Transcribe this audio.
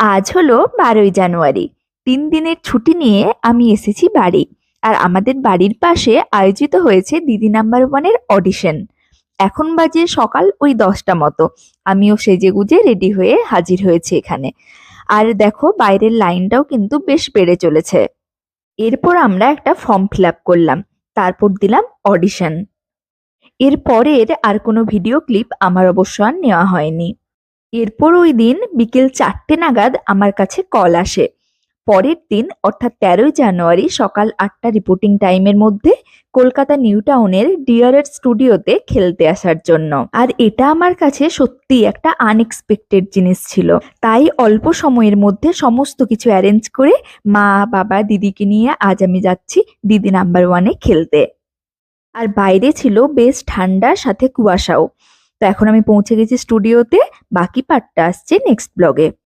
আজ হলো 12ই জানুয়ারি। 3 দিনের ছুটি নিয়ে আমি এসেছি বাড়ি। আর আমাদের বাড়ির পাশে আয়োজিত হয়েছে দিদি নাম্বার ওয়ানের অডিশন। এখন বাজে সকাল ওই 10টা মতো। আমিও সেজেগুজে রেডি হয়ে হাজির হয়েছি এখানে। আর দেখো বাইরের লাইনটাও কিন্তু বেশ বেড়ে চলেছে। এরপর আমরা একটা ফর্ম ফিল আপ করলাম। তারপর দিলাম অডিশন। এর পরের আর কোনো ভিডিও ক্লিপ আমার অবশ্য আর নেওয়া হয়নি। এরপর ওই দিন বিকেল 4টে নাগাদ আমার কাছে কল আসে। পরের দিন অর্থাৎ 13ই জানুয়ারি সকাল 8টা রিপোর্টিং টাইমের মধ্যে কলকাতা নিউ টাউনের ডিআরএর স্টুডিওতে খেলতে আসার জন্য। আর এটা আমার কাছে সত্যি একটা আনএক্সপেক্টেড জিনিস ছিল। তাই অল্প সময়ের মধ্যে সমস্ত কিছু অ্যারেঞ্জ করে মা বাবা দিদিকে নিয়ে আজ আমি যাচ্ছি দিদি নাম্বার ওয়ানে খেলতে। আর বাইরে ছিল বেশ ঠান্ডা, সাথে কুয়াশাও। তো এখন আমি পৌঁছে গেছি স্টুডিওতে। বাকি পার্টটা আসছে নেক্সট ব্লগে।